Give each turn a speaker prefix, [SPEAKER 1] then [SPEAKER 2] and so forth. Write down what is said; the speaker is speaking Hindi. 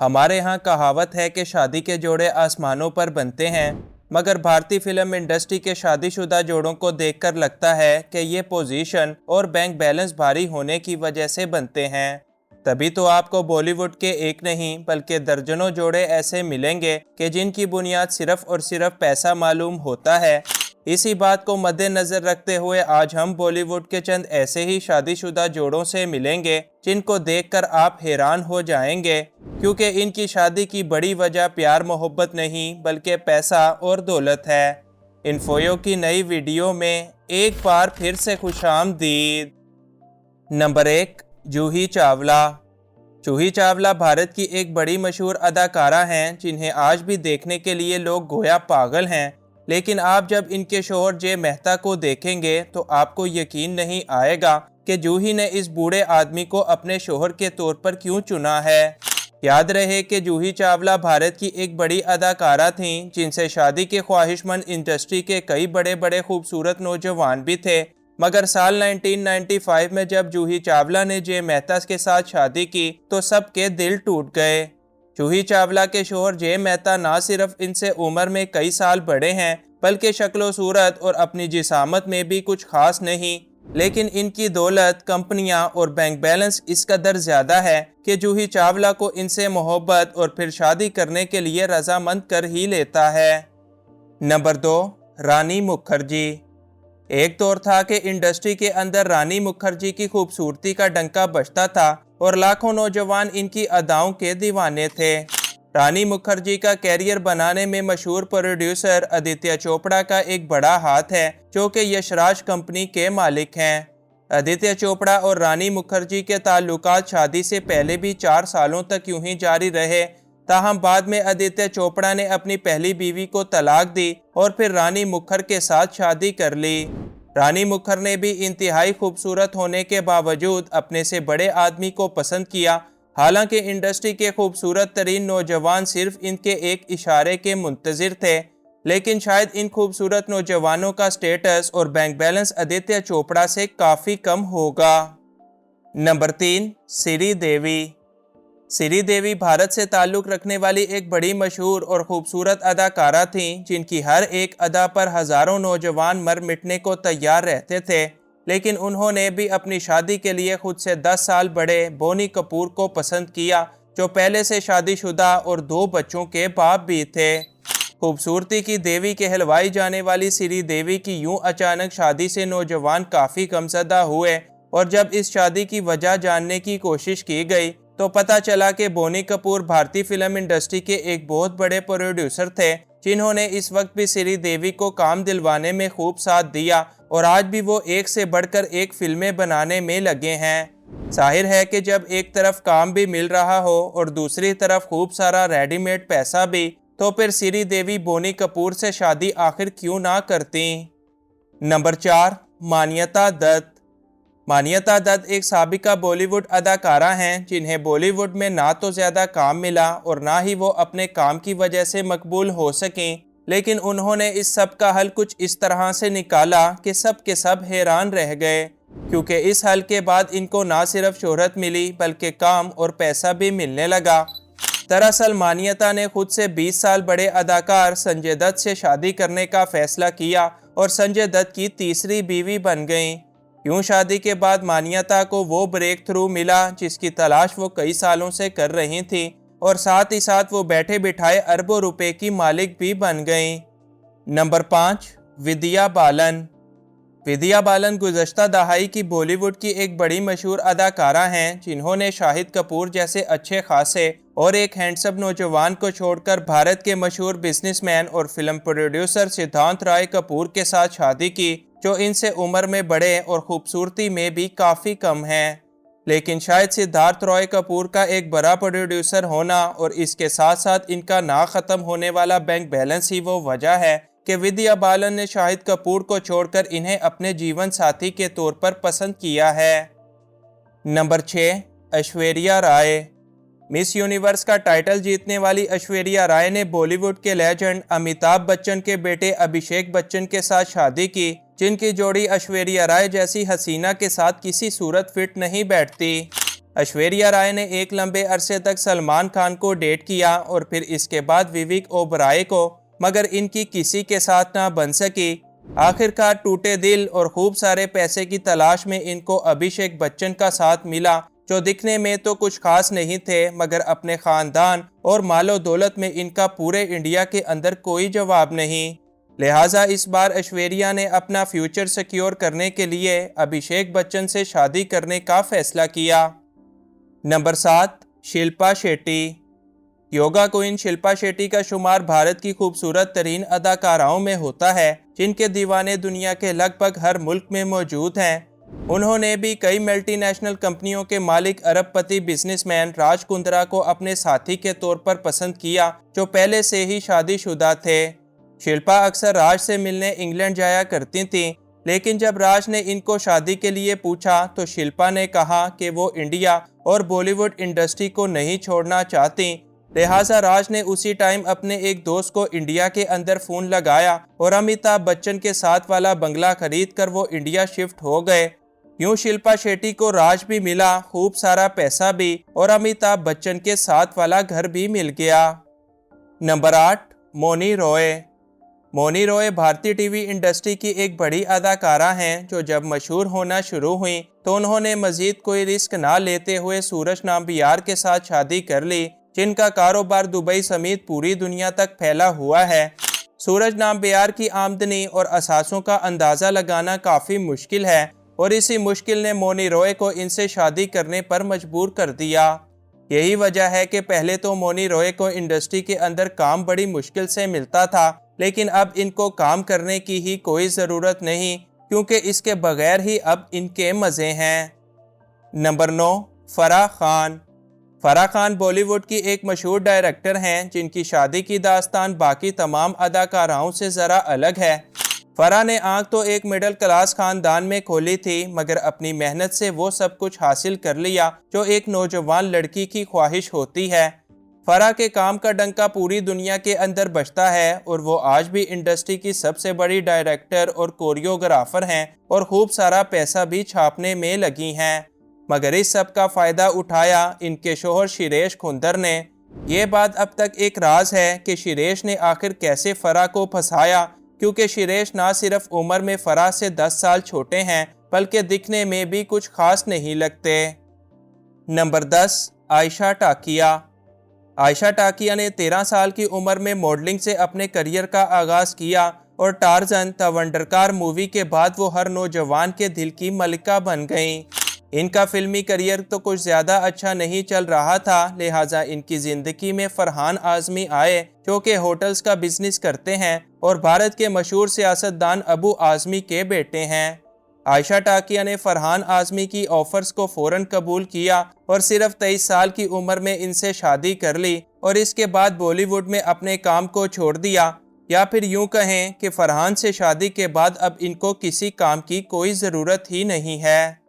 [SPEAKER 1] हमारे यहाँ कहावत है कि शादी के जोड़े आसमानों पर बनते हैं, मगर भारतीय फिल्म इंडस्ट्री के शादीशुदा जोड़ों को देखकर लगता है कि ये पोजीशन और बैंक बैलेंस भारी होने की वजह से बनते हैं। तभी तो आपको बॉलीवुड के एक नहीं बल्कि दर्जनों जोड़े ऐसे मिलेंगे कि जिनकी बुनियाद सिर्फ और सिर्फ पैसा मालूम होता है। इसी बात को मद्देनजर रखते हुए आज हम बॉलीवुड के चंद ऐसे ही शादीशुदा जोड़ों से मिलेंगे जिनको देखकर आप हैरान हो जाएंगे, क्योंकि इनकी शादी की बड़ी वजह प्यार मोहब्बत नहीं बल्कि पैसा और दौलत है। इन्फोयो की नई वीडियो में एक बार फिर से खुशामदीद। नंबर 1, जूही चावला। जूही चावला भारत की एक बड़ी मशहूर अदाकारा हैं जिन्हें आज भी देखने के लिए लोग गोया पागल हैं। लेकिन आप जब इनके शोहर जय मेहता को देखेंगे तो आपको यकीन नहीं आएगा कि जूही ने इस बूढ़े आदमी को अपने शोहर के तौर पर क्यों चुना है। याद रहे कि जूही चावला भारत की एक बड़ी अदाकारा थीं जिनसे शादी के ख्वाहिशमंद इंडस्ट्री के कई बड़े बड़े खूबसूरत नौजवान भी थे, मगर साल 1995 में जब जूही चावला ने जय मेहता के साथ शादी की तो सबके दिल टूट गए। जूही चावला के शोहर जय मेहता ना सिर्फ इनसे उम्र में कई साल बड़े हैं बल्कि शक्लो सूरत और अपनी जिसामत में भी कुछ खास नहीं, लेकिन इनकी दौलत, कंपनियां और बैंक बैलेंस इस कदर ज्यादा है कि जूही चावला को इनसे मोहब्बत और फिर शादी करने के लिए रजामंद कर ही लेता है। नंबर 2, रानी मुखर्जी। एक दौर था कि इंडस्ट्री के अंदर रानी मुखर्जी की खूबसूरती का डंका बजता था और लाखों नौजवान इनकी अदाओं के दीवाने थे। रानी मुखर्जी का कैरियर बनाने में मशहूर प्रोड्यूसर आदित्य चोपड़ा का एक बड़ा हाथ है, जो कि यशराज कंपनी के मालिक हैं। आदित्य चोपड़ा और रानी मुखर्जी के ताल्लुकात शादी से पहले भी 4 सालों तक यूं ही जारी रहे, ताहम बाद में आदित्य चोपड़ा ने अपनी पहली बीवी को तलाक दी और फिर रानी मुखर के साथ शादी कर ली। रानी मुखर ने भी इंतहाई खूबसूरत होने के बावजूद अपने से बड़े आदमी को पसंद किया। हालांकि इंडस्ट्री के खूबसूरत तरीन नौजवान सिर्फ इनके एक इशारे के मुंतजिर थे, लेकिन शायद इन खूबसूरत नौजवानों का स्टेटस और बैंक बैलेंस आदित्य चोपड़ा से काफ़ी कम होगा। नंबर 3, श्रीदेवी। श्रीदेवी भारत से ताल्लुक़ रखने वाली एक बड़ी मशहूर और ख़ूबसूरत अदाकारा थीं जिनकी हर एक अदा पर हज़ारों नौजवान मर मिटने को तैयार रहते थे, लेकिन उन्होंने भी अपनी शादी के लिए खुद से 10 साल बड़े बोनी कपूर को पसंद किया, जो पहले से शादीशुदा और 2 बच्चों के बाप भी थे। खूबसूरती की देवी कहलवाई जाने वाली श्रीदेवी की यूं अचानक शादी से नौजवान काफ़ी गमज़दा हुए, और जब इस शादी की वजह जानने की कोशिश की गई तो पता चला कि बोनी कपूर भारतीय फिल्म इंडस्ट्री के एक बहुत बड़े प्रोड्यूसर थे जिन्होंने इस वक्त भी श्रीदेवी को काम दिलवाने में खूब साथ दिया, और आज भी वो एक से बढ़कर एक फिल्में बनाने में लगे हैं। जाहिर है कि जब एक तरफ काम भी मिल रहा हो और दूसरी तरफ खूब सारा रेडीमेड पैसा भी, तो फिर श्रीदेवी बोनी कपूर से शादी आखिर क्यों ना करती। नंबर 4, मान्यता दत्त। मान्यता दत्त एक साबिका बॉलीवुड अदाकारा हैं जिन्हें बॉलीवुड में ना तो ज़्यादा काम मिला और ना ही वो अपने काम की वजह से मकबूल हो सकें, लेकिन उन्होंने इस सब का हल कुछ इस तरह से निकाला कि सब के सब हैरान रह गए, क्योंकि इस हल के बाद इनको ना सिर्फ शोहरत मिली बल्कि काम और पैसा भी मिलने लगा। दरअसल मान्यता ने खुद से 20 साल बड़े अदाकार संजय दत्त से शादी करने का फैसला किया और संजय दत्त की तीसरी बीवी बन गईं। यूं शादी के बाद मान्यता को वो ब्रेक थ्रू मिला जिसकी तलाश वो कई सालों से कर रही थी, और साथ ही साथ वो बैठे बिठाए अरबों रुपए की मालिक भी बन गईं। नंबर 5, विद्या बालन। विद्या बालन गुज़श्ता दहाई की बॉलीवुड की एक बड़ी मशहूर अदाकारा हैं जिन्होंने शाहिद कपूर जैसे अच्छे खासे और एक हैंडसम नौजवान को छोड़कर भारत के मशहूर बिजनेसमैन और फिल्म प्रोड्यूसर सिद्धांत राय कपूर के साथ शादी की, जो इनसे उम्र में बड़े और खूबसूरती में भी काफ़ी कम हैं। लेकिन शायद सिद्धार्थ रॉय कपूर का एक बड़ा प्रोड्यूसर होना और इसके साथ साथ इनका ना ख़त्म होने वाला बैंक बैलेंस ही वो वजह है कि विद्या बालन ने शाहिद कपूर को छोड़कर इन्हें अपने जीवन साथी के तौर पर पसंद किया है। Number 6, Aishwarya Rai. Miss universe का टाइटल जीतने वाली ऐश्वर्या राय ने बॉलीवुड के लेजेंड अमिताभ बच्चन के बेटे अभिषेक बच्चन के साथ शादी की, जिनकी जोड़ी ऐश्वर्या राय जैसी हसीना के साथ किसी सूरत फिट नहीं बैठती। ऐश्वर्या राय ने एक लंबे अरसे तक सलमान खान को डेट किया और फिर इसके बाद विवेक ओबराय को, मगर इनकी किसी के साथ ना बन सकी। आखिरकार टूटे दिल और खूब सारे पैसे की तलाश में इनको अभिषेक बच्चन का साथ मिला, जो दिखने में तो कुछ खास नहीं थे, मगर अपने खानदान और मालो दौलत में इनका पूरे इंडिया के अंदर कोई जवाब नहीं। लिहाजा इस बार ऐश्वर्या ने अपना फ्यूचर सिक्योर करने के लिए अभिषेक बच्चन से शादी करने का फैसला किया। नंबर 7, शिल्पा शेट्टी। योगा क्वीन शिल्पा शेट्टी का शुमार भारत की खूबसूरत तरीन अदाकाराओं में होता है, जिनके दीवाने दुनिया के लगभग हर मुल्क में मौजूद हैं। उन्होंने भी कई मल्टीनेशनल कंपनियों के मालिक अरबपति बिजनेसमैन राज कुंद्रा को अपने साथी के तौर पर पसंद किया, जो पहले से ही शादीशुदा थे। शिल्पा अक्सर राज से मिलने इंग्लैंड जाया करती थीं, लेकिन जब राज ने इनको शादी के लिए पूछा तो शिल्पा ने कहा कि वो इंडिया और बॉलीवुड इंडस्ट्री को नहीं छोड़ना चाहती। लिहाजा राज ने उसी टाइम अपने एक दोस्त को इंडिया के अंदर फ़ोन लगाया और अमिताभ बच्चन के साथ वाला बंगला खरीद कर वो इंडिया शिफ्ट हो गए। यूं शिल्पा शेट्टी को राज भी मिला, खूब सारा पैसा भी, और अमिताभ बच्चन के साथ वाला घर भी मिल गया। नंबर 8, मौनी रॉय। मौनी रॉय भारतीय टीवी इंडस्ट्री की एक बड़ी अदाकारा हैं, जो जब मशहूर होना शुरू हुई तो उन्होंने मजीद कोई रिस्क ना लेते हुए सूरज नाम्बियार के साथ शादी कर ली, जिनका कारोबार दुबई समेत पूरी दुनिया तक फैला हुआ है। सूरज नाम्बियार की आमदनी और असासों का अंदाज़ा लगाना काफ़ी मुश्किल है, और इसी मुश्किल ने मौनी रॉय को इनसे शादी करने पर मजबूर कर दिया। यही वजह है कि पहले तो मौनी रॉय को इंडस्ट्री के अंदर काम बड़ी मुश्किल से मिलता था, लेकिन अब इनको काम करने की ही कोई ज़रूरत नहीं, क्योंकि इसके बगैर ही अब इनके मज़े हैं। नंबर 9, फराह खान। फराह खान बॉलीवुड की एक मशहूर डायरेक्टर हैं, जिनकी शादी की दास्तान बाकी तमाम अदाकाराओं से ज़रा अलग है। फराह ने आंख तो एक मिडिल क्लास खानदान में खोली थी, मगर अपनी मेहनत से वो सब कुछ हासिल कर लिया जो एक नौजवान लड़की की ख्वाहिश होती है। फराह के काम का डंका पूरी दुनिया के अंदर बजता है, और वो आज भी इंडस्ट्री की सबसे बड़ी डायरेक्टर और कोरियोग्राफर हैं, और खूब सारा पैसा भी छापने में लगी हैं। मगर इस सब का फ़ायदा उठाया इनके शोहर शिरेश खुंदर ने। ये बात अब तक एक राज है कि शिरेश ने आखिर कैसे फराह को फंसाया, क्योंकि शिरेश ना सिर्फ उम्र में फराह से 10 साल छोटे हैं, बल्कि दिखने में भी कुछ खास नहीं लगते। नंबर 10, आयशा टाकिया। आयशा टाकिया ने 13 साल की उम्र में मॉडलिंग से अपने करियर का आगाज़ किया, और Tarzan the wonder car movie के बाद वो हर नौजवान के दिल की मलिका बन गईं। इनका फिल्मी करियर तो कुछ ज़्यादा अच्छा नहीं चल रहा था, लिहाजा इनकी ज़िंदगी में फरहान आज़मी आए, जो कि होटल्स का बिजनेस करते हैं और भारत के मशहूर सियासतदान अबू आज़मी के बेटे हैं। आयशा टाकिया ने फरहान आज़मी की ऑफर्स को फ़ौरन कबूल किया और सिर्फ 23 साल की उम्र में इनसे शादी कर ली, और इसके बाद बॉलीवुड में अपने काम को छोड़ दिया, या फिर यूं कहें कि फरहान से शादी के बाद अब इनको किसी काम की कोई ज़रूरत ही नहीं है।